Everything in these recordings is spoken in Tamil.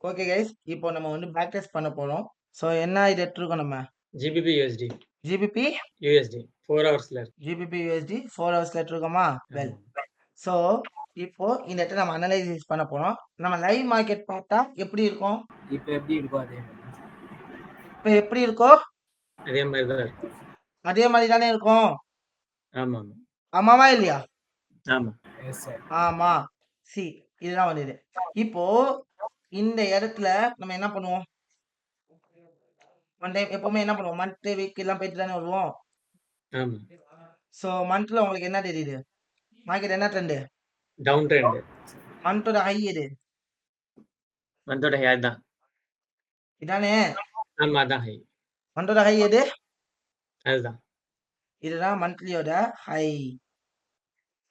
Okay guys. இப்போ நம்ம வந்து பேக் டெஸ்ட் பண்ண போறோம். ஸோ என்ன இது எடுத்துருக்கோம் நம்ம? ஜிபிபி யூஎஸ்டி ஜிபிபி, யூஎஸ்டி 4 ஹவர்ஸ்ல இருக்கு. GBP USD 4 ஹவர்ஸ்ல எடுத்துருக்கோமா? வெல். ஆமா. ஸோ இப்போ இந்த இடத்துல நம்ம அனலைசிஸ் பண்ண போறோம். நம்ம லைவ் மார்க்கெட் பார்த்தா எப்படி இருக்கும்? இப்ப எப்படி இருக்கோ அதே மாதிரி இப்போ எப்படி இருக்கோ அதே மாதிரி தான் இருக்கு. அதே மாதிரி தானே இருக்கும். ஆமா ஆமா ஆமாவா இல்லையா? ஆமா எஸ் சார். ஆமா. சி இதுதான் வந்து இது. இப்போ இந்த இடத்துல நம்ம என்ன பண்ணுவோம்? ஒன் டைம் எப்பவுமே என்ன பண்ணுவோம்? மந்த் வீக் எல்லாம் போயிட்டு தானே வருவோம். ஆமா ஸோ மந்த்ல உங்களுக்கு என்ன தெரியுது? மார்க்கெட் என்ன ட்ரெண்டு? Down trend. மந்தோட ஹை எது? மந்தோட ஹை தான். இதானே? ஆமா அதான் ஹை. மந்தோட ஹை எது? அதுதான். இதுதான் மந்த்லியோட ஹை.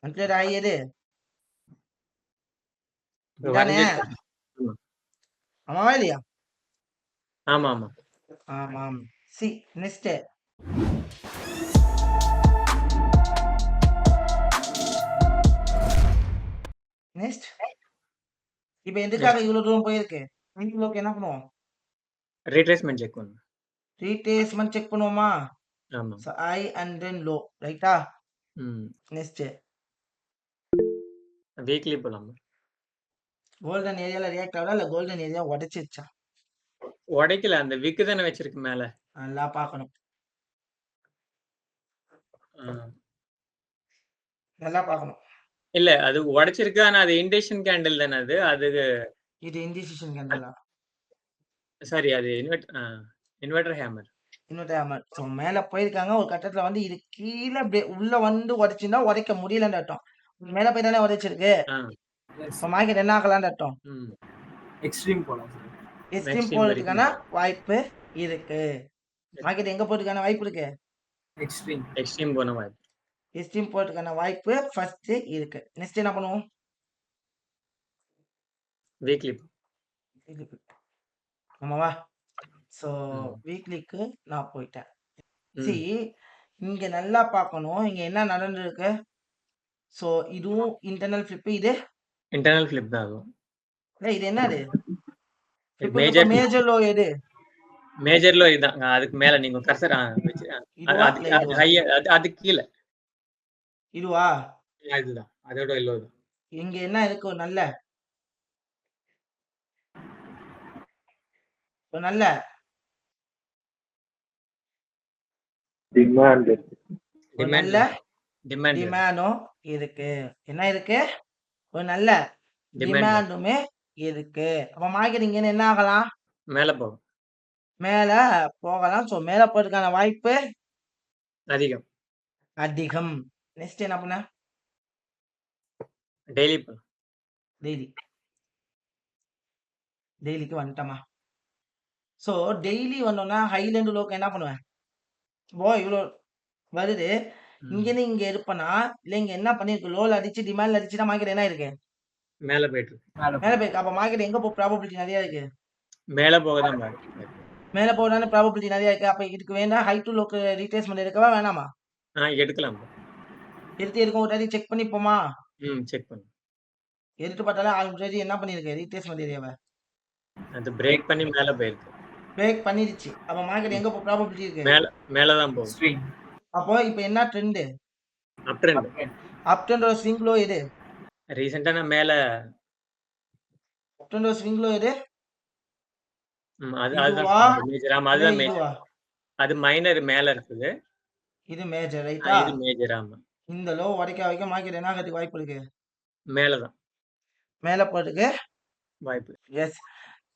மந்த்லியோட ஹை எது? இப்ப இதானே? வரைஞ்சிருக்கு. ஆமா ஆமாவா இல்லையா? ஆமா ஆமா ஆமாம். சி நெக்ஸ்ட் நெக்ஸ்ட் இப்போ எதுக்காக இவ்வளவு தூரம் போயிருக்கு? இவ்வளோக்கு என்ன பண்ணுவோம்? ரீட்ரேஸ்மெண்ட் செக் பண்ணுங்க. ரீட்ரேஸ்மெண்ட் செக் பண்ணுவோமா? ஆமா. So high and then low ரைட்டா? ம் நெக்ஸ்ட் வீக்லி போலாமா? கோல்டன் ஏரியால ரியாக்ட் ஆகுதா இல்ல கோல்டன் ஏரியா உடைச்சிருச்சா? உடைக்கல, அந்த விக்கு தானே வச்சிருக்கு மேல. நல்லா பார்க்கணும். ஆ. நல்லா பார்க்கணும். இல்ல அது உடைச்சிருக்கு, ஆனா அது இண்டேஷன் கேண்டில் தானே அது. அது இது இண்டிசிஷன் கேண்டலா? சாரி, அது இன்வெர்டர் ஹேமர். இன்னொரு ஸோ மேல போயிருக்காங்க. ஒரு கட்டத்துல வந்து இது கீழ உள்ள வந்து உடைச்சிருந்தா உடைக்க முடியலன்னு அர்த்தம். மேல போய் தானே உடைச்சிருக்கு. ஆ. இப்போ மார்க்கெட் என்ன ஆகலான்னு அர்த்தம்? ம். எக்ஸ்ட்ரீம் போலாம் சார். எக்ஸ்ட்ரீம் Extreme போறதுக்கான வரைக்கும். வாய்ப்பு இருக்கு. மார்க்கெட் எங்க போறதுக்கான வாய்ப்பு இருக்கு? எக்ஸ்ட்ரீம் எக்ஸ்ட்ரீம் போன வாய்ப்பு. எக்ஸ்ட்ரீம் போறதுக்கான வாய்ப்பு ஃபர்ஸ்ட் இருக்கு. நெக்ஸ்ட் என்ன பண்ணுவோம்? வீக்லி. ஆமாவா? ஸோ ம். வீக்லிக்கு நான் போயிட்டேன். ம். சி இங்க நல்லா பார்க்கணும். இங்க என்ன நடந்திருக்கு? ஸோ இதுவும் இன்டர்னல் ஃபிளிப். இது இன்டர்னல் ஃபிளிப் தான் அதுவும். இது என்னது? மேஜர் மேஜர் லோ எது? மேஜர் லோ இதுதான். அதுக்கு மேல நீங்க கர்சர் வச்சு இதுவா அது இல்ல அது இதுவா? ஹை, அது கீழ. இதுவா? அதுதான். அதோட லோ தான். இங்க என்ன இருக்கு? ஒரு நல்ல டிமாண்ட் ஒரு நல்ல டிமாண்ட் டிமாண்டும் இருக்கு. என்ன இருக்கு? ஒரு நல்ல டிமாண்டுமே இருக்கு. அப்ப மார்க்கெட் இங்க என்ன ஆகலாம்? மேல போகும். மேல போகலாம். ஸோ மேல போறதுக்கான வாய்ப்பு அதிகம். நெக்ஸ்ட் என்ன பண்ண? டெய்லி போலாம். டெய்லிக்கு வந்துட்டோமா? ஸோ டெய்லி வந்தோம்னா ஹைல இருந்து லோக்கு என்ன பண்ணுவேன்? இவ்வளோ வருது. இங்கேருந்து இங்க இருப்பனா இல்ல இங்க என்ன பண்ணிருக்கு? லோல அடிச்சு டிமாண்ட்ல அடிச்சுதான் மார்க்கெட் என்ன இருக்கு? மேல போயிட்டு இருக்கு. மேல போயிருக்கு. அப்ப மார்க்கெட் எங்க ப்ராபபிலிட்டி நிறைய இருக்கு? மேல போக தான் பாருங்க. மேல போகதானே ப்ராபபிலிட்டி நிறைய இருக்கு. அப்ப இதுக்கு வேண்டாம் ஹை டு லோக்கு ரீட்ரேஸ்மெண்ட் எடுக்கவா வேணாமா? எடுக்கலாம். எடுத்து எடுக்க ஒரு வாட்டி செக் பண்ணிப்போமா? செக் பண்ணு. எடுத்து பார்த்தாலே ஆல்ரெடி என்ன பண்ணிருக்கு? ரீட்ரேஸ்மெண்ட் ஏரியாவை அது பிரேக் பண்ணி மேல போயிருக்கு. பிரேக் பண்ணிடுச்சு. அப்ப மார்க்கெட் எங்க ப்ராபபிலிட்டி இருக்கு? மேல தான் போகும். ஸ்ட்ரீம். அப்போ இப்போ என்ன ட்ரெண்ட்? Up trend. அப் ட்ரெண்டோட ஸ்விங் லோ எது? ரீசன்ட்டா நான் மேல அப் ட்ரெண்டோட ஸ்விங் லோ எது? அதுதான் மேஜர். ஆமா அதுதான் மேஜர். இதுவா? அது மைனர் மேல இருக்குது. இது மேஜர் ரைட்டா? இது மேஜர். ஆமா. இந்த லோ உடைக்க மார்க்கெட் என்ன ஆகிறதுக்கு வாய்ப்பு இருக்கு? மேலதான். மேல போறதுக்கு வாய்ப்பு. எஸ்.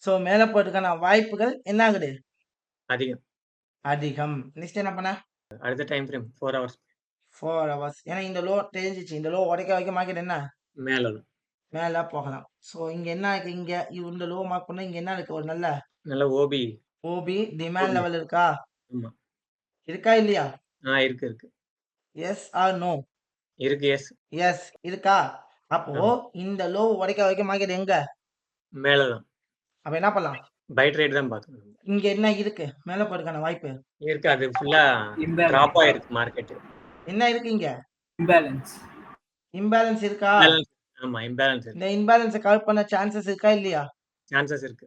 ஸோ மேல போறதுக்கான வாய்ப்புகள் என்ன ஆகுது? அதிகம். நெக்ஸ்ட் என்ன பண்ண? அடுத்த டைம் ஃப்ரேம் 4 ஹவர்ஸ். 4 ஹவர்ஸ். ஏன்னா இந்த லோ தெரிஞ்சிச்சு. இந்த லோ உடைக்க மார்க்கெட் என்ன? மேலதான். மேல போகலாம். ஸோ இங்க என்ன இருக்கு? இங்க இந்த லோ மார்க் பண்ணா இங்க என்ன இருக்கு? ஒரு நல்ல ஓபி டிமாண்ட் லெவல் இருக்கா? ஆமா. இருக்கா இல்லையா? இருக்கு. Yes or no? இருக்கு. எஸ் இருக்கா? அப்போ இந்த லோ உடைக்க மார்க்கெட் எங்க? மேலதான். அப்ப என்ன பண்ணலாம்? பை ட்ரேட் தான் பார்க்கணும். இங்க என்ன இருக்கு? மேல போறதுக்கான வாய்ப்பு இருக்கு. அது ஃபுல்லா டிராப் ஆயிருக்கு மார்க்கெட். என்ன இருக்கு இங்க? இம்பேலன்ஸ் இருக்கா? ஆமா இம்பேலன்ஸ் இருக்கு. இந்த இம்பேலன்ஸை கவர் பண்ண சான்சஸ் இருக்கா இல்லையா? சான்சஸ் இருக்கு.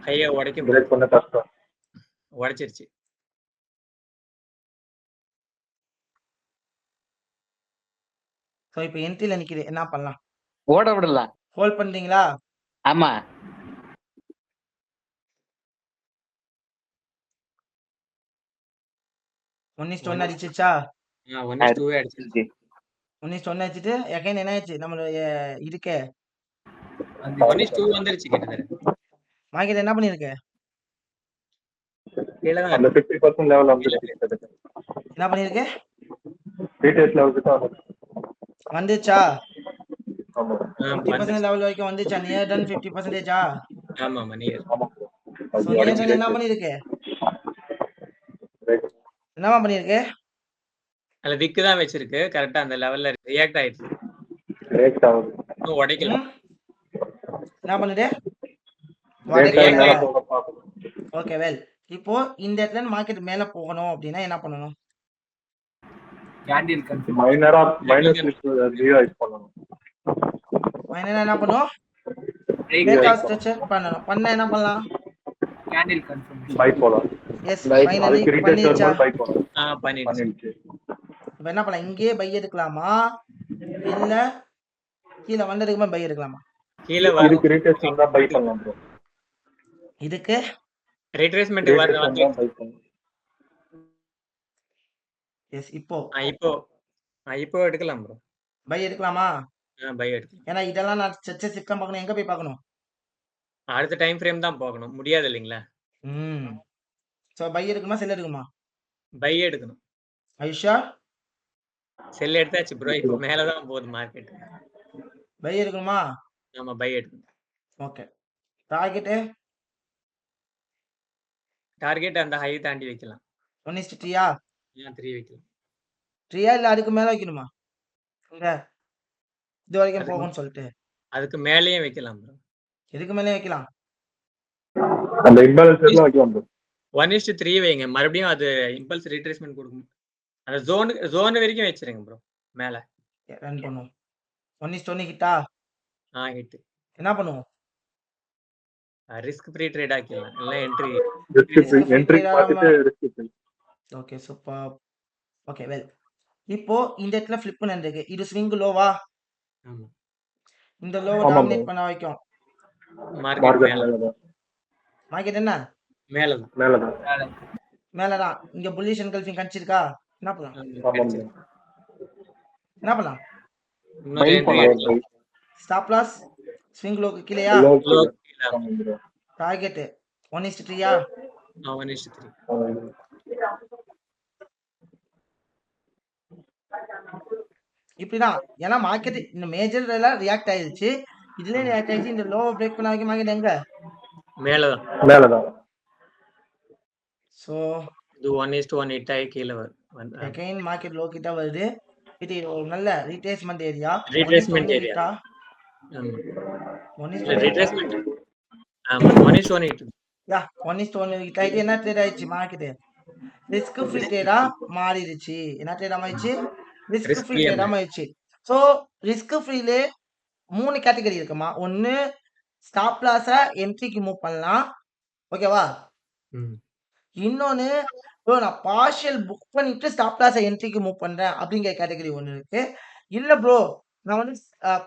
ஹையை உடைக்கும் பிரேக் பண்ண கஷ்டம். உடைச்சிருச்சு. ஸோ இப்போ என்ட்ரில நிக்குது, என்ன பண்ணலாம்? ஓட விடலாம். ஹோல்ட் பண்றீங்களா? ஆமா. One இஸ்ட் one அடிச்சிச்சா? 1:2 அடிச்சிருச்சு. 1:1 அடிச்சிட்டு எகைன் என்ன ஆயிடுச்சு நம்மளுடைய இதுக்கு? 1:2 வந்துருச்சு கிட்டத்தட்ட. மார்க்கெட் என்ன பண்ணிருக்கு? கீழே தான் அந்த இருக்கு. 50% லெவல் வந்துருச்சு. என்ன பண்ணிருக்கு? ரீடெஸ்ட் லெவலுக்கு தான் வந்துச்சா? ஆமா 50% லெவல் வரைக்கும் வந்துச்சா? நியர் டன் 50%ஆ? ஆமா நியர். ஆமா ஸோ நியர் டன் என்ன பண்ணிருக்கு? என்னவா பண்ணிருக்கு? அதுல விக்கு தான் வச்சிருக்கு. கரெக்டா அந்த லெவல்ல ரியாக்ட் ஆயிடுச்சு. பிரேக் ஆகுது. இன்னும் உடைக்கல. என்ன பண்ணுது? பிரேக் ஆகி மேல உடைக்கல. போக பார்க்கணும். Okay well. இப்போ இந்த இடத்துல இருந்து மார்க்கெட் மேல போகணும் அப்படின்னா என்ன பண்ணணும்? Candle confirm. மைனஸ் ரிவைஸ் பண்ணணும். மைனரா என்ன பண்ணும்? Break break Break out structure பண்ணணும். பண்ண என்ன பண்ணலாம்? Candle confirm. பை போலாம். Yes Buy. ஃபைனலி அதுக்கு ரீடெஸ்ட் பண்ணிருச்சா? வரும்போது பை போலாம். பண்ணிடுச்சு. பண்ணிடுச்சு. இப்போ என்ன பண்ணலாம்? இங்கேயே பை எடுக்கலாமா இல்ல கீழே வந்ததுக்குமே பை எடுக்கலாமா? கீழே வரும். இதுக்கு ரீடெஸ்ட் வந்தா பை பண்ணலாம் ப்ரோ. இதுக்கு ரிட்ரேஸ்மெண்ட் ரீடெஸ்ட் வந்தா பை பண்ணலாம். எஸ் இப்போ இப்போ எடுக்கலாம் ப்ரோ. பை எடுக்கலாமா? பை எடுக்கலாம். ஏன்னா இதெல்லாம் நான் சிஸ்டம் பார்க்கணும். எங்க போய் பார்க்கணும்? அடுத்த டைம் ஃப்ரேம் தான் போகணும். முடியாது இல்லைங்களா? ஸோ பை எடுக்கணுமா செல் எடுக்கணுமா? பை எடுக்கணும். ஐஷா செல் எடுத்தாச்சு ப்ரோ. இப்போ மேல தான் போகுது மார்க்கெட். பை எடுக்கணுமா? ஆமா பை எடுக்கணும். ஓகே. டார்கெட்டு டார்கெட் அந்த ஹை தாண்டி வைக்கலாம். 1:3யா? 3 வைக்கலாம். 3யா இல்ல அதுக்கு மேல வைக்கணுமா? இங்க இது வரைக்கும் போகும்னு சொல்லிட்டு அதுக்கு மேலேயும் வைக்கலாம் ப்ரோ. எதுக்கு மேலே வைக்கலாம்? அந்த இம்பேலன்ஸ் எல்லாம் வைக்கலாம் ப்ரோ. 1:3 வைங்க. மறுபடியும் அது இம்பல்ஸ் ரிட்ரேஸ்மெண்ட் கொடுக்கும். அந்த ஜோன் வரைக்கும் வச்சிருங்க ப்ரோ. மேல ரன் பண்ணுவோம். 1:1 கிட்டா ஹிட். என்ன பண்ணுவோம்? ரிஸ்க் ஃப்ரீ ட்ரேட் ஆக்கிடலாம். இல்ல என்ட்ரி என்ட்ரி பார்த்துட்டு risk. Okay super. Okay well. இப்போ இந்த இடத்துல ஃபிளிப் பண்ணிருக்கு. இது ஸ்விங் லோவா? ஆமா. இந்த லோவை ஆமா டாமினேட் bro. பண்ண வைக்கும். மார்க்கெட் மேல மார்க்கெட் என்ன? மேலதான். மேலதான். இங்க புல்லிஷ் என்கல்ஃபிங் கணிச்சிருக்கா? என்ன பண்ணலாம்? ஆமா bro. என்ன பண்ணலாம்? இன்னொரு entry எடுக்கலாம். ஸ்டாப் லாஸ் ஸ்விங் லோக்கு கீழயா? Low Low கீழ. கீழ. ஆமா bro. டார்கெட் 1:3யா? 1:3. இப்படிதான். ஏன்னா மார்க்கெட் இந்த மேஜர் எல்லாம் ரியாக்ட் ஆயிருச்சு. இதுலயே ரியாக்ட் ஆயிடுச்சு. இந்த லோவை பிரேக் பண்ண வைக்க மார்க்கெட் எங்க? மேலதான். ஸோ இது 1:1 ஹிட் ஆகி கீழே அகைன் மார்க்கெட் லோ கிட்ட வருது. இது ஒரு நல்ல ரீட்ரேஸ்மெண்ட் ஏரியா. Retracement area. கிட்டா ஆமா. 1:1 ரிட்ரேஸ்மெண்ட். ஆமா 1:1 ஹிட். யா 1:1 கிட்ட இது என்ன ட்ரேட் ஆயிடுச்சு மார்க்கெட்? ரிஸ்க் ஃப்ரீ ட்ரேடா மாறிடுச்சு. என்ன ட்ரேட் ஆயிடுச்சு? ரிஸ்க் Risk ஃப்ரீ free ட்ரேடா ஆயிடுச்சு. ஸோ ரிஸ்க் ஃப்ரீல 3 கேட்டகரி இருக்குமா? ஒன்னு ஸ்டாப் லாஸா என்ட்ரிக்கு மூவ் பண்ணலாம். ஓகேவா? இன்னொன்னு ப்ரோ நான் பார்ஷியல் புக் பண்ணிட்டு ஸ்டாப் லாஸ் என்ட்ரிக்கு மூவ் பண்றேன் அப்படிங்கிற கேட்டகரி ஒன்று இருக்கு. இல்ல ப்ரோ நான் வந்து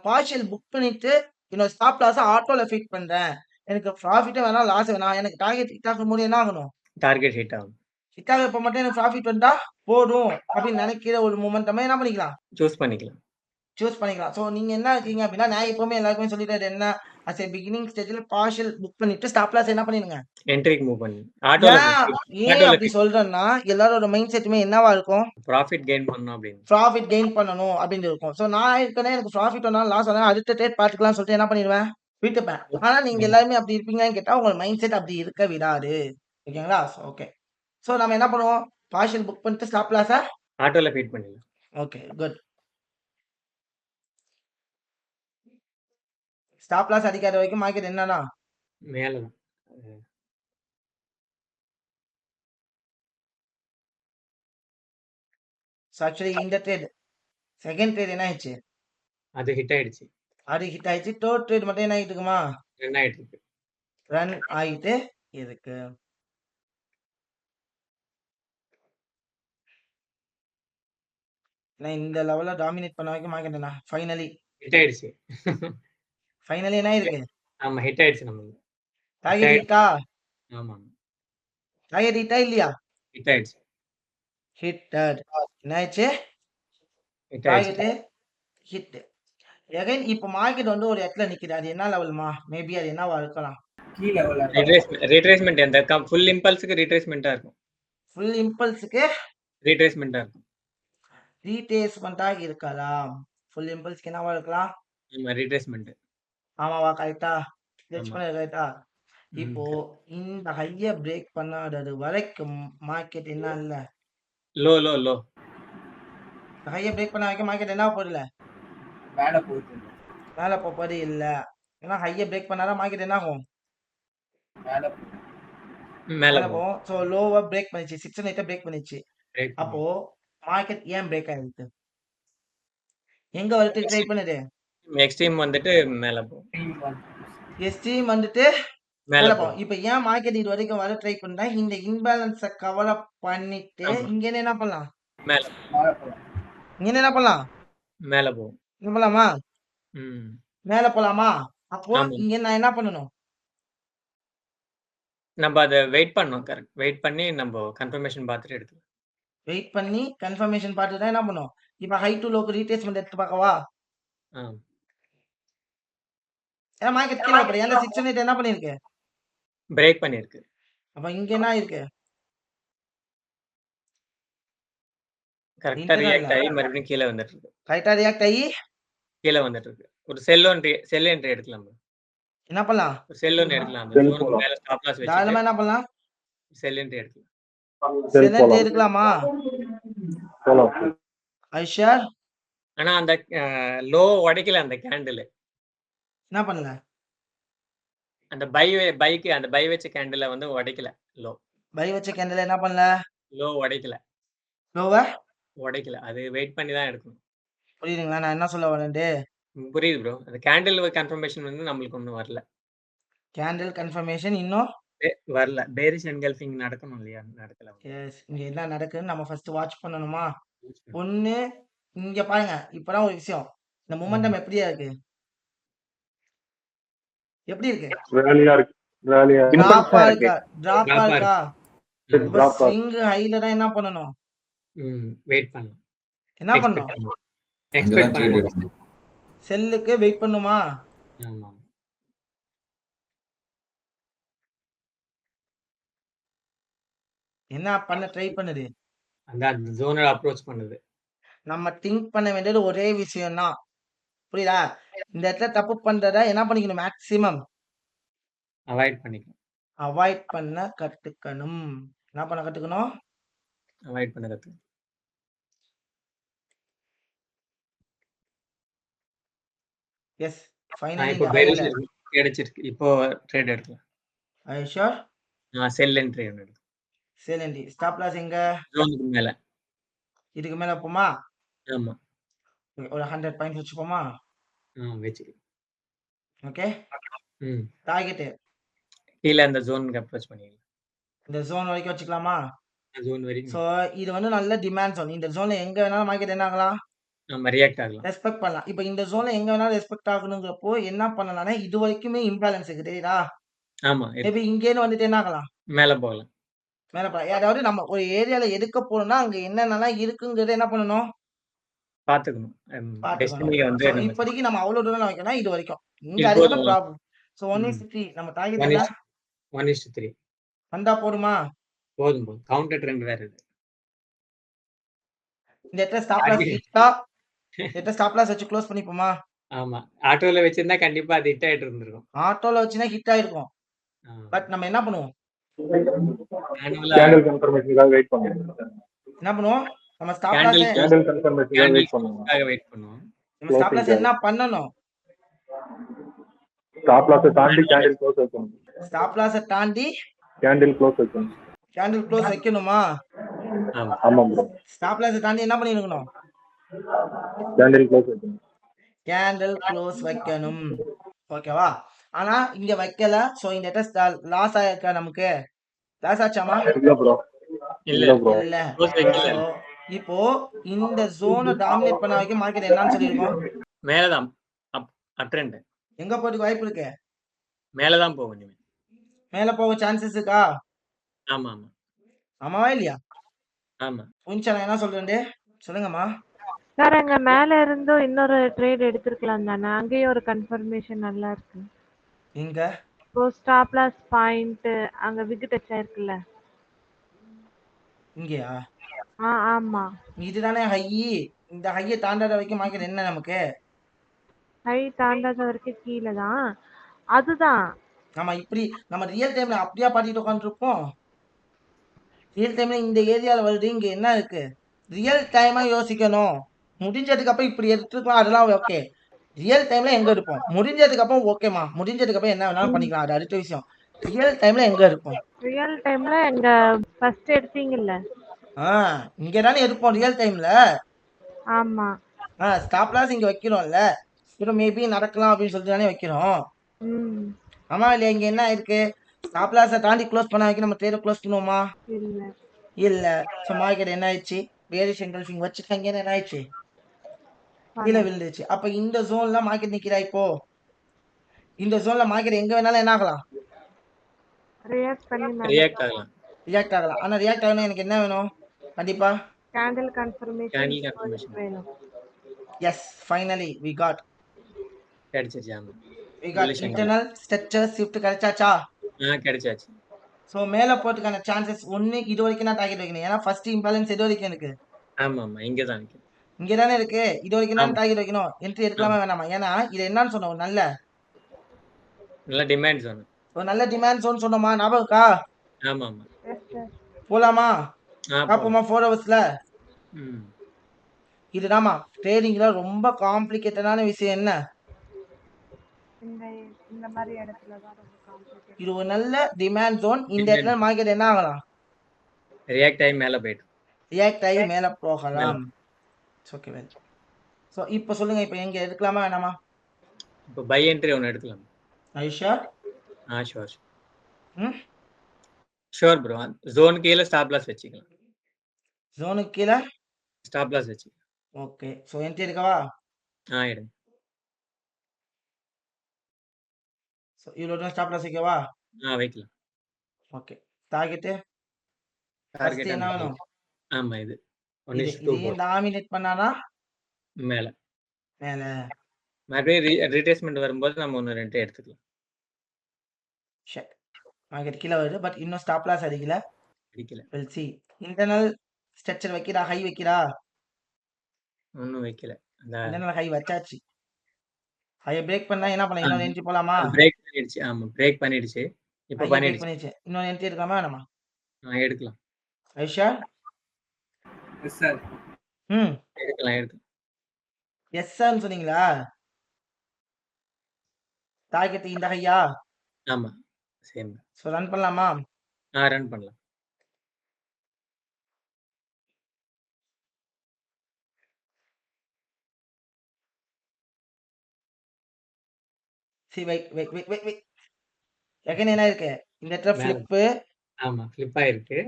பார்ஷியல் புக் பண்ணிட்டு என்னோட ஸ்டாப் லாஸ் ஆட்டோல ஃபீட் பண்றேன். எனக்கு ப்ராஃபிட்டே வேணாம் லாஸ் வேணாம். எனக்கு டார்கெட் ஹிட் ஆகும் போது என்ன ஆகணும்? டார்கெட் ஹிட் ஆகும். ஹிட் ஆகிறப்ப மட்டும் எனக்கு ப்ராஃபிட் வந்தா போதும் அப்படின்னு நினைக்கிற ஒரு மூமெண்ட்டமே என்ன பண்ணிக்கலாம்? சூஸ் பண்ணிக்கலாம். சூஸ் பண்ணிக்கலாம். ஸோ நீங்க என்ன இருக்கீங்க அப்படின்னா நான் எப்பவுமே எல்லாருக்குமே சொல்லிட்டு என்ன அஸ் ஏ பிகினிங் ஸ்டேஜ்ல பார்ஷியல் புக் பண்ணிட்டு ஸ்டாப் லாஸ் என்ன பண்ணிடுங்க? என்ட்ரிக்கு மூவ் பண்ணி ஆட்டோல ஏன் அப்படி சொல்றேன்னா எல்லாரோட மைண்ட் செட்டுமே என்னவா இருக்கும்? ப்ராஃபிட் கெயின் பண்ணனும் அப்படின்னு. ப்ராஃபிட் கெயின் பண்ணணும் அப்படின்னு இருக்கும். ஸோ நான் இருக்கனே எனக்கு ப்ராஃபிட் வந்தாலும் லாஸ் வந்தாலும் அடுத்த ட்ரேட் பார்த்துக்கலாம்னு சொல்லிட்டு என்ன பண்ணிடுவேன்? விட்டுப்பேன். ஆனா நீங்க எல்லாருமே அப்படி இருப்பீங்கன்னு கேட்டா உங்க மைண்ட் செட் அப்படி இருக்க விடாது. ஓகேங்களா? ஓகே. ஸோ நம்ம என்ன பண்ணுவோம்? பார்ஷியல் புக் பண்ணிட்டு ஸ்டாப் லாஸா ஆட்டோல ஃபீட் பண்ணிடலாம். Okay good. ஸ்டாப் லாஸ் அடிக்காத வரைக்கும் மார்க்கெட் என்னன்னா மேல ஆக்சுவலி இந்த ட்ரேட் செகண்ட் ட்ரேட் என்ன ஆயிடுச்சு? அது ஹிட் ஆயிடுச்சு. அது ஹிட் ஆயிடுச்சு. தேர்ட் ட்ரேட் மட்டும் என்ன ஆயிட்டு இருக்குமா? ரன் ஆயிட்டு இருக்கு. ரன் ஆயிட்டு இருக்கு. நான் இந்த லெவல்ல டாமினேட் பண்ண வரைக்கும் மார்க்கெட் என்ன ஃபைனலி ஹிட் ஆயிடுச்சு. ஃபைனலி என்ன இருக்கு? ஆமா ஹிட் ஆயிடுச்சு நம்மளுக்கு. டார்கெட் ஹிட்டா? ஆமா டார்கெட் ஹிட்டா இல்லையா? ஹிட் ஆயிடுச்சு. ஹிட்டட். என்ன ஆயிடுச்சு? ஹிட் ஆயிடுச்சு. Target hit. அகைன் இப்போ மார்க்கெட் வந்து ஒரு இடத்துல நிக்குது. அது என்ன லெவல்மா? மேபி அது என்னவா இருக்கலாம்? கீ லெவல்ல ரிட்ரேஸ்மென்ட் அந்த ஃபுல் இம்பல்ஸ்க்கு ரிட்ரேஸ்மென்ட்டா இருக்கும். ஃபுல் இம்பல்ஸ்க்கு ரிட்ரேஸ்மென்ட்டா இருக்கும். ரீட்ரேஸ்மெண்டா இருக்கலாம். ஃபுல் இம்பல்ஸ்க்கு என்னவா இருக்கலாம்? ஆமா ரிட்ரேஸ்மென்ட். ஆமாவா? கரெக்டா? ஜட்ஜ் ஆமா. பண்ணது கரெக்டா? ம். இப்போ இந்த ஹைய பிரேக் பண்ணாதது வரைக்கும் மார்க்கெட் என்ன இல்ல? Low low low. ஹைய பிரேக் பண்ண வரைக்கும் மார்க்கெட் என்ன போறதில்ல? மேல போகுது. மேல போறது இல்ல. ஏன்னா ஹைய பிரேக் பண்ணாதான் மார்க்கெட் என்ன ஆகும்? மேல போகுது. மேல மேல போ. போகும். ஸோ லோவா பிரேக் பண்ணிச்சு. 608 பிரேக் பண்ணிச்சு. பிரேக் அப்போ மார்க்கெட் ஏன் பிரேக் ஆயிருக்கு? எங்க வரதுக்கு ட்ரை பண்ணுது? எக்ஸ்ட்ரீம் வந்துட்டு மேல போ. டீம் வந்து எஸ்ட்ரீம் வந்துட்டு மேல மேல போ. போகும். இப்போ ஏன் மார்க்கெட் இது வரைக்கும் வர ட்ரை பண்ணா இந்த இன்பேலன்ஸை கவர் அப் பண்ணிட்டு ஆமா. இங்க என்ன பண்ணலாம்? மேல மேல போகலாம். இங்க என்ன பண்ணலாம்? மேல போ. இங்க போலாமா? ம். மேல போலாமா? அப்போ ஆமா. இங்க நான் என்ன பண்ணணும்? நம்ம அத வெயிட் பண்ணணும். கரெக்ட். வெயிட் பண்ணி நம்ம கன்ஃபர்மேஷன் பார்த்துட்டு எடுக்கலாம். வெயிட் பண்ணி கன்ஃபர்மேஷன் பார்த்துட்டு தான் என்ன பண்ணும்? இப்போ ஹை டு லோக்கு ரீட்ரேஸ்மெண்ட் எடுத்து பார்க்கவா? ஆ. ஏன்னா மார்க்கெட் கீழே போறேன். ஏன்னா 608 என்ன பண்ணிருக்கு? பிரேக் பண்ணிருக்கு. அப்ப இங்க என்ன இருக்கு? கரெக்ட்டா இன்டர்னல்ல ரியாக்ட் ஆகி மறுபடியும் கீழ வந்துட்டு இருக்கு. கரெக்டா ரியாக்ட் ஆகி கீழ வந்துட்டு இருக்கு. ஒரு செல் என்ட்ரி எடுக்கலாம். என்ன பண்ணலாம்? ஒரு செல் ஒன்று எடுக்கலாம். அந்த Sell ஜோனுக்கு போலாம். மேல ஸ்டாப் லாஸ் வச்சுட்டு தாராளமா என்ன பண்ணலாம்? செல் என்ட்ரி எடுக்கலாம். செல் செலக்ட் போலாம். எடுக்கலாமா? போலாம். ஐஷர் ஆனா அந்த லோ உடைக்கல அந்த கேண்டில். என்ன பண்ணல? அந்த பைக்கு அந்த பை வச்ச கேண்டில வந்து உடைக்கல லோ. பை வச்ச கேண்டில் என்ன பண்ணல? லோ உடைக்கல. லோவ உடைக்கல. அது வெயிட் பண்ணி தான் எடுக்கணும். புரியுதுங்களா? நான் என்ன சொல்ல வரேன்ட்டு? புரியுது ப்ரோ. அந்த கேண்டில் கன்ஃபர்மேஷன் வந்து நம்மளுக்கு ஒண்ணும் வரல. கேண்டில் கன்ஃபர்மேஷன் இன்னும் வரல. பேரிஷ் என்கல்ஃபிங் நடக்கணும் இல்லையா? நடக்கல. எஸ். இங்க என்ன நடக்குதுன்னு நம்ம ஃபர்ஸ்ட் வாட்ச் பண்ணணுமா? ஒண்ணு இங்க பாருங்க. இப்பதான் ஒரு விஷயம். இந்த மொமெண்டம் எப்படியா இருக்கு? எப்படி இருக்கு? வேலையா இருக்கு. வேலையா இருக்கு. டிராப்பா இருக்கா? டிராப்பா Drop-ஆ இருக்கா? ம். இப்ப Drop-ஆ ஸ்விங் ஹைல தான் என்ன பண்ணணும்? வெயிட் பண்ணணும். என்ன பண்ணணும்? எக்ஸ்பெக்ட் பண்ணணும். செல்லுக்கு வெயிட் பண்ணுமா? ஆமா. என்ன பண்ண ட்ரை பண்ணுது? அந்த ஜோன அப்ரோச் பண்ணுது. நம்ம திங்க் பண்ண வேண்டியது ஒரே விஷயம் தான். புரியுதா? இந்த இடத்துல தப்பு பண்றத என்ன பண்ணிக்கணும்? மேக்ஸிமம் அவாய்ட் பண்ணிக்கணும். அவாய்ட் பண்ண கத்துக்கணும். என்ன பண்ண கத்துக்கணும்? அவாய்ட் பண்ண கத்துக்கணும். எஸ். ஃபைனலி இப்போ இந்த பேரிஷ் ஹைல கிடைச்சிருக்கு. இப்போ ட்ரேட் எடுக்கலாம். ஐ ஷூர்? செல் என்ட்ரி ஒன்று எடுக்கலாம். Sale entry. ஸ்டாப் லாஸ் எங்க? ஜோனுக்கு மேல. இதுக்கு மேல போமா? ஆமா. ஒரு 100 பாயிண்ட்ஸ் வச்சுப்போமா? வச்சுக்கலாம். ஓகே. ம். டார்கெட் கீழ அந்த ஜோனுக்கு அப்ரோச் பண்ணிக்கலாம். இந்த ஜோன் வரைக்கும் வச்சுக்கலாமா? ஜோன் சோ வரைக்கும் இது வந்து நல்ல டிமாண்ட் ஜோன். இந்த ஜோன்ல எங்க வேணாலும் மார்க்கெட் என்ன ஆகலாம்? நம்ம ரியாக்ட் ஆகலாம். ரெஸ்பெக்ட் பண்ணலாம். இப்போ இந்த ஜோன்ல எங்க வேணாலும் ரெஸ்பெக்ட் ஆகணுங்கிறப்போ என்ன பண்ணலாம்னா, இது வரைக்குமே இம்பேலன்ஸ் இருக்கு தெரியுதா? ஆமா. இருக்கு. மேபி இங்கேருந்து வந்துட்டு என்ன ஆகலாம்? மேல போகலாம். மேல போலாம். அதாவது நம்ம ஒரு ஏரியால எடுக்க போறோம்னா, அங்க என்னென்னலாம் இருக்குங்கிறத என்ன பண்ணணும்? பாத்துக்கணும். பார்த்துக்கணும். டெஸ்டினிய வந்து சோ நம்ம இப்போதைக்கு நம்ம அவ்வளோ தூரம் தான் வைக்கணும். இது வரைக்கும். இங்க இது அதுக்கப்புறம் போதும். ப்ராப்ளம். சோ ம். 1:3 நம்ம டார்கெட் என்ன? 1:3 வந்தா போதுமா? போதும். கவுண்டர் ட்ரெண்ட் வேற இது. இந்த இடத்துல ஸ்டாப் லாஸ் ஹிட்டா? இந்த இடத்துல ஸ்டாப் லாஸ் வச்சு க்ளோஸ் பண்ணிப்போமா? ஆமா. ஆட்டோல வச்சிருந்தா கண்டிப்பா அது ஹிட் ஆயிட்டு இருந்திருக்கும். ஆட்டோல வச்சுனா ஹிட் ஆயிருக்கும். பட் நம்ம என்ன பண்ணுவோம்? மேனுவலா கேண்டில் கன்ஃபர்மேஷனுக்காக வெயிட் பண்ணுவோம். என்ன பண்ணுவோம்? நம்ம ஸ்டாப் கேண்டில் லாஸ் கேண்டில் கன்ஃபர்மேஷனுக்காக வெயிட் பண்ணுவோம். க்ளோஸ்க்காக வெயிட் பண்ணுவோம். நம்ம ஸ்டாப் லாஸ் என்ன பண்ணணும்? ஸ்டாப் லாஸை தாண்டி கேண்டில் க்ளோஸ் வைக்கணும். ஸ்டாப் லாஸ தாண்டி கேண்டில் க்ளோஸ் வைக்கணும். கேண்டில் க்ளோஸ் வைக்கணுமா? ஆமா. ஆமா ப்ரோ. ஸ்டாப் லாஸ தாண்டி என்ன பண்ணிருக்கணும்? கேண்டில் க்ளோஸ் வைக்கணும். கேண்டில் க்ளோஸ் வைக்கணும். ஓகேவா? ஆனா இங்க வைக்கல. சோ இந்த இடத்துல லாஸ் ஆயிருக்கா நமக்கு? லாஸ் ஆச்சாமா? இல்ல ப்ரோ. இல்ல இல்ல ப்ரோ. இல்ல. க்ளோஸ் வைக்கல. சோ இப்போ இந்த ஜோனை டாமினேட் பண்ண வரைக்கும் மார்க்கெட் என்னன்னு சொல்லியிருக்கோம்? மேலதான் அப் ட்ரெண்ட் எங்க போறதுக்கு வாய்ப்பு இருக்கு? மேலதான் போகும் இனிமே. மேல போக சான்சஸ் இருக்கா? ஆமா ஆமா ஆமாவா இல்லையா? ஆமா. புரிஞ்சா நான் என்ன சொல்றேன்டே? சொல்லுங்கம்மா. சார் அங்க மேல இருந்தும் இன்னொரு ட்ரேட் எடுத்திருக்கலாம் தானே? அங்கேயும் ஒரு கன்ஃபர்மேஷன் நல்லா இருக்கு. எங்க? இப்போ ஸ்டாப் லாஸ் பாயிண்ட் அங்க விக் டச் ஆயிருக்குல்ல. இங்கயா? ஆமா. இதுதானே ஹை. இந்த ஹையை தாண்டாத வரைக்கும் மார்க்கெட் என்ன நமக்கு? ஹை தாண்டாத வரைக்கும் கீழே தான். அதுதான். நம்ம இப்படி நம்ம ரியல் டைம்ல அப்படியா பாட்டிட்டு உட்காந்துருப்போம்? ரியல் டைம்ல இந்த ஏரியால வருது, இங்க என்ன இருக்கு? ரியல் டைமா யோசிக்கணும். முடிஞ்சதுக்கு அப்புறம் இப்படி எடுத்துக்கலாம், அதெல்லாம் ஓகே. ரியல் டைம்ல எங்க இருப்போம்? முடிஞ்சதுக்கு அப்புறம் ஓகேமா, முடிஞ்சதுக்கு அப்புறம் என்ன வேணாலும் பண்ணிக்கலாம், அது அடுத்த விஷயம். ரியல் டைம்ல எங்க இருப்போம்? ரியல் டைம்ல எங்க ஃபர்ஸ்ட் எடுத்தீங்கல்ல. இங்க தானே இருப்போம் ரியல் டைம்ல. ஆமா. ஸ்டாப் லாஸ் இங்க வைக்கிறோம்ல, இப்போ மேபி நடக்கலாம் அப்படின்னு சொல்லிட்டு தானே வைக்கிறோம். ம். ஆமா இல்லையா? இங்க என்ன இருக்கு? ஸ்டாப் லாஸை தாண்டி க்ளோஸ் பண்ண வைக்க நம்ம ட்ரேட க்ளோஸ் பண்ணுவோமா? இல்ல. இல்ல. ஸோ மார்க்கெட் என்ன ஆயிடுச்சு? பேரிஷ் என்கல்ஃபிங் வச்சுட்டாங்க, என்ன ஆயிடுச்சு? கீழே விழுந்துச்சு. அப்ப இந்த ஜோன்ல மார்க்கெட் நிக்கிறா இப்போ. இந்த ஜோன்ல மார்க்கெட் எங்க வேணாலும் என்ன ஆகலாம்? ரியாக்ட் பண்ணி மேல ரியாக்ட் ஆகலாம். ரியாக்ட் ஆகலாம். ஆனா ரியாக்ட் ஆகணும் எனக்கு என்ன வேணும்? கண்டிப்பா கேண்டில் கன்ஃபர்மேஷன் கேண்டில் கன்ஃபர்மேஷன் வேணும். எஸ், ஃபைனலி வி காட் கிடைச்சிருச்சு. ஆமா Bullish இன்டர்னல் ஸ்ட்ரக்சர் ஷிஃப்ட் கிடைச்சாச்சா? கிடைச்சாச்சு. ஸோ மேல போறதுக்கான சான்சஸ் ஒன்னு இது வரைக்கும் தான் டார்கெட் வைக்கணும். ஏன்னா ஃபர்ஸ்ட் இம்பேலன்ஸ் எது வரைக்கும் இருக்கு? ஆமா ஆமா இங்கதான் நிக்குது. இங்க தானே இருக்கு. இது வரைக்கும் தான் ஆமா. டார்கெட் வைக்கணும். என்ட்ரி எடுக்கலாமா வேணாமா? ஏன்னா இது என்னன்னு சொன்னோம், நல்ல டிமாண்ட் சொன்னேன். ஒரு நல்ல டிமாண்ட் ஜோன் சொன்னோமா, ஞாபகம் இருக்கா? ஆமா ஆமா எஸ் சார். போலாமா? போலாம். பாப்போமா 4 ஹவர்ஸ்ல? ம். இதுதாம்மா ட்ரேடிங்ல ரொம்ப காம்ப்ளிகேட்டடான விஷயம். என்ன? இந்த இந்த மாதிரி இடத்துல தான் ரொம்ப காம்ப்ளிகேட். இது ஒரு நல்ல டிமாண்ட் ஜோன். இந்த Demand. இடத்துல மார்க்கெட் என்ன ஆகலாம்? ரியாக்ட் ஆகி மேல போயிட்டு. ரியாக்ட் ஆகி மேல போகலாம். Okay well. ஸோ இப்போ சொல்லுங்க, இப்போ எங்க எடுக்கலாமா வேணாமா? இப்போ பை என்ட்ரி ஒன்று எடுக்கலாம். Aisha? Sure hmm sure bro. Zone கீழே ஸ்டாப் லாஸ் வச்சுக்கலாம். ஜோனுக்கு கீழே ஸ்டாப் லாஸ் வச்சுக்கலாம். ஓகே. ஸோ என்ட்ரி எடுக்கவா? எடுங்க. ஸோ இவ்வளோ ஸ்டாப் லாஸ் வைக்கவா? வைக்கலாம். ஓகே. டார்கெட்டு ஃபர்ஸ்ட் டார்கெட் என்ன வேணும்? ஆமா இது இதையும் டாமினேட் பண்ணானா மேல மேல. மறுபடியும் ரீட்ரேஸ்மெண்ட் வரும்போது நம்ம ஒன்று ரெண்டு எடுத்துக்கலாம். ஷட். மார்க்கெட் கீழே வருது, பட் இன்னும் ஸ்டாப் லாஸ் அடிக்கல. அடிக்கல. Well C. இன்டர்னல் ஸ்ட்ரக்சர் வைக்கிறா, ஹை வைக்கிறா? ஒன்றும் வைக்கல. அந்த இன்டர்னல் ஹை வச்சாச்சு. ஹையை பிரேக் பண்ணா என்ன பண்ண? இன்னொரு என்ட்ரி போலாமா? பிரேக் பண்ணிடுச்சு. ஆமா பிரேக் பண்ணிடுச்சு. இப்போ ஹையை பிரேக் பண்ணிடுச்சு. இன்னொரு என்ட்ரி எடுக்கலாமா வேணாமா? எடுக்கலாம். ஐஷா? Yes sir. எடுக்கலாம். எஸ் சார்னு சொன்னீங்களா? டார்கெட் இந்த ஹையா? ஆமா சேம். ஸோ ரன் பண்ணலாமா? ரன் பண்ணலாம். See wait. செகண்ட் என்ன இருக்கு? இந்த இடத்துல மேல. ஃபிளிப்பு. ஆமா ஃபிளிப் ஆயிருக்கு.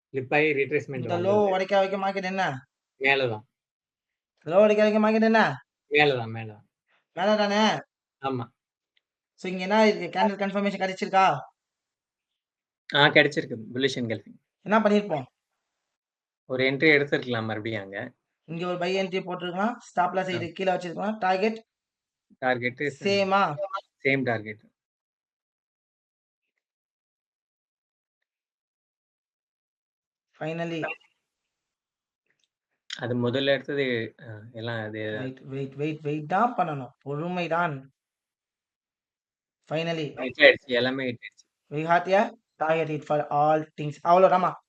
ஃபிளிப் ஆகி ரீட்ரேஸ்மெண்ட் இந்த லோ உடைக்க வைக்க மார்க்கெட் என்ன? மேலதான். லோ உடைக்க வைக்க மார்க்கெட் என்ன? மேலதான். மேல தானே? ஆமா. ஸோ இங்க என்ன இருக்கு? கேண்டில் கன்ஃபர்மேஷன் கிடைச்சிருக்கா? கிடைச்சிருக்கு. Bullish engulfing. என்ன பண்ணிருப்போம்? ஒரு என்ட்ரி எடுத்துருக்கலாம் மறுபடியும் அங்க. இங்க ஒரு பை என்ட்ரி போட்டிருக்கலாம். ஸ்டாப் லாஸ் இது கீழே வச்சிருக்கலாம். டார்கெட் சேமா? Same target. ஃபைனலி அது முதல்ல எடுத்தது எல்லாம் அது வெயிட் தான் பண்ணணும். பொறுமைதான். ஃபைனலி ஆயிடுச்சு. எல்லாமே hit ஆயிடுச்சு. we had a target hit for all things. அவ்வளோதாம்மா.